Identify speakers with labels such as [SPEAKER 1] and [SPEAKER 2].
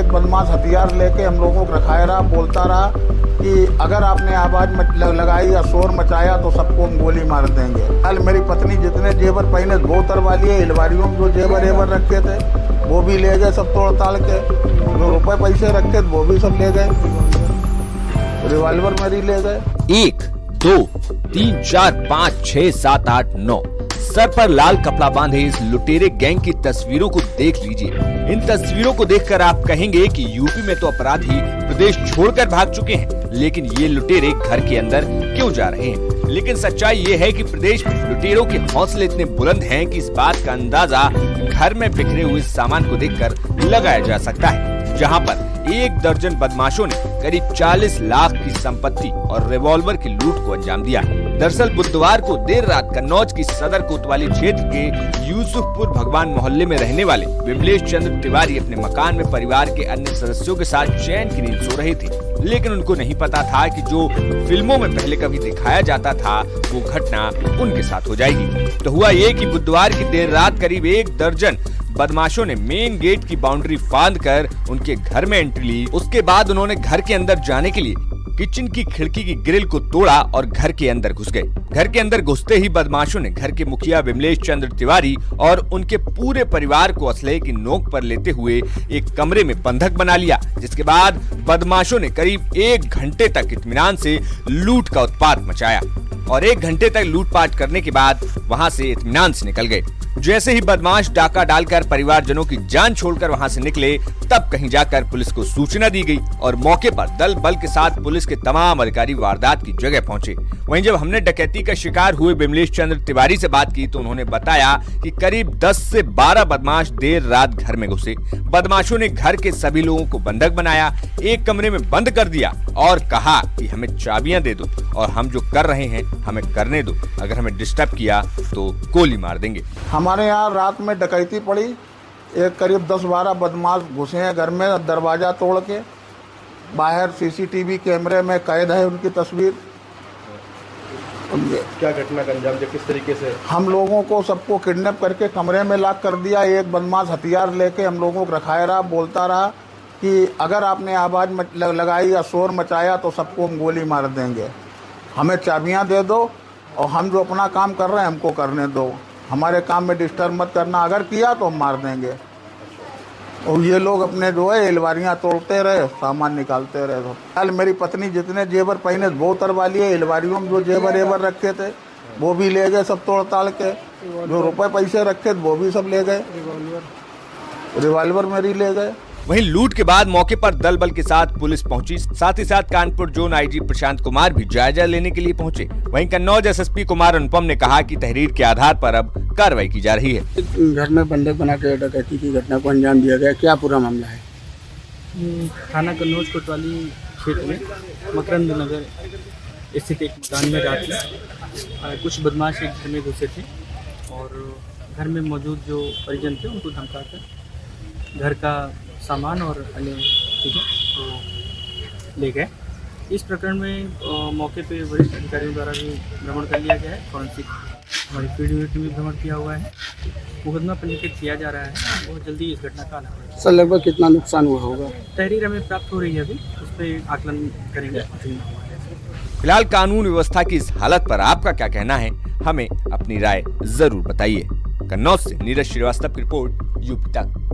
[SPEAKER 1] बदमाश हथियार लेके हम लोगों को रखाया रहा, बोलता रहा कि अगर आपने आवाज लगाई या शोर मचाया तो सबको हम गोली मार देंगे। कल मेरी पत्नी जितने जेवर पहने वो उतरवा लिए, अलमारियों में जो जेवर रखे थे वो भी ले गए सब तोड़ ताड़ के, जो रुपए पैसे रखे थे वो भी सब ले गए, रिवॉल्वर मेरी ले गए।
[SPEAKER 2] 1, 2, 3, 4, 5, 6, 7, 8, 9 सर पर लाल कपड़ा बांधे इस लुटेरे गैंग की तस्वीरों को देख लीजिए। इन तस्वीरों को देखकर आप कहेंगे कि यूपी में तो अपराधी प्रदेश छोड़कर भाग चुके हैं, लेकिन ये लुटेरे घर के अंदर क्यों जा रहे हैं? लेकिन सच्चाई ये है कि प्रदेश में लुटेरों के हौसले इतने बुलंद हैं कि इस बात का अंदाजा घर में बिखरे हुए सामान को देखकर लगाया जा सकता है, जहां पर 1 दर्जन बदमाशों ने करीब 40 लाख की संपत्ति और रिवॉल्वर की लूट को अंजाम दिया। दरअसल बुधवार को देर रात कन्नौज की सदर कोतवाली क्षेत्र के यूसुफपुर भगवान मोहल्ले में रहने वाले विमलेश चंद्र तिवारी अपने मकान में परिवार के अन्य सदस्यों के साथ चैन की नींद सो रहे थे, लेकिन उनको नहीं पता था कि जो फिल्मों में पहले कभी दिखाया जाता था वो घटना उनके साथ हो जाएगी। तो हुआ ये कि बुधवार की देर रात करीब 1 दर्जन बदमाशों ने मेन गेट की बाउंड्री फांदकर उनके घर में एंट्री ली। उसके बाद उन्होंने घर के अंदर जाने के लिए किचन की खिड़की की ग्रिल को तोड़ा और घर के अंदर घुस गए। घर के अंदर घुसते ही बदमाशों ने घर के मुखिया विमलेश चंद्र तिवारी और उनके पूरे परिवार को असलहे की नोक पर लेते हुए एक कमरे में बंधक बना लिया, जिसके बाद बदमाशों ने करीब 1 घंटे तक इत्मीनान से लूट का उत्पात मचाया और 1 घंटे तक लूटपाट करने के बाद वहां से इत्मीनान से निकल गए। जैसे ही बदमाश डाका डालकर परिवारजनों की जान छोड़कर वहां से निकले, तब कहीं जाकर पुलिस को सूचना दी गई और मौके पर दल बल के साथ पुलिस के तमाम अधिकारी वारदात की जगह पहुंचे। वहीं जब हमने डकैती का शिकार हुए विमलेश चंद्र तिवारी से बात की तो उन्होंने बताया कि करीब 10 से 12 बदमाश देर रात घर में घुसे। बदमाशों ने घर के सभी लोगों को बंधक बनाया, एक कमरे में बंद कर दिया और कहा कि हमें चाबियां दे दो और हम जो कर रहे हैं हमें करने दो, अगर हमें डिस्टर्ब किया तो गोली मार देंगे।
[SPEAKER 1] हमारे यहाँ रात में डकैती पड़ी, एक करीब 10-12 बदमाश घुसे हैं घर में, दरवाजा तोड़ के। बाहर सीसीटीवी कैमरे में कैद है उनकी तस्वीर।
[SPEAKER 3] क्या घटना का अंजाम दिया, किस तरीके से?
[SPEAKER 1] हम लोगों को सबको किडनैप करके कमरे में लॉक कर दिया। एक बदमाश हथियार लेके हम लोगों को रखाया रहा, बोलता रहा कि अगर आपने आवाज लगाई या शोर मचाया तो सबको हम गोली मार देंगे, हमें चाबियां दे दो और हम जो अपना काम कर रहे हैं हमको करने दो, हमारे काम में डिस्टर्ब मत करना, अगर किया तो हम मार देंगे। और ये लोग अपने जो है अलमारियाँ तोड़ते रहे, सामान निकालते रहे। कल मेरी पत्नी जितने जेवर पहने वो उतरवा लिए, अलमारियों में जो जेवर रखे थे वो भी ले गए सब तोड़ ताड़ के, जो रुपए पैसे रखे थे वो भी सब ले गए, रिवॉल्वर मेरी ले गए।
[SPEAKER 2] वहीं लूट के बाद मौके पर दल बल के साथ पुलिस पहुंची, साथ ही साथ कानपुर जोन आईजी प्रशांत कुमार भी जायजा लेने के लिए पहुंचे। वहीं कन्नौज एसएसपी कुमार अनुपम ने कहा कि तहरीर के आधार पर अब कार्रवाई की जा रही है।
[SPEAKER 4] घर में बंधक बना के डकैती की घटना को अंजाम दिया गया, क्या पूरा मामला है?
[SPEAKER 5] थाना कन्नौज कोतवाली क्षेत्र में मकरंद नगर स्थित एक मकान में रात में कुछ बदमाश एक घर में घुसे थे और घर में मौजूद जो परिजन थे उनको धमकाकर घर का सामान और अन्य चीज़ें तो ले गए। इस प्रकरण में मौके पे वरिष्ठ अधिकारियों द्वारा भी भ्रमण कर लिया गया है, फॉरेंसिक हमारी फील्ड यूनिट ने भी भ्रमण किया हुआ है, मुकदमा पंजीकृत किया जा रहा है और जल्दी इस घटना का अनावरण।
[SPEAKER 4] सर लगभग कितना नुकसान हुआ होगा?
[SPEAKER 5] तहरीर हमें प्राप्त हो रही है, अभी उस पर आकलन करेंगे।
[SPEAKER 2] फिलहाल कानून व्यवस्था की इस हालत पर आपका क्या कहना है, हमें अपनी राय जरूर बताइए। कन्नौज से नीरज श्रीवास्तव की रिपोर्ट, यूपी तक।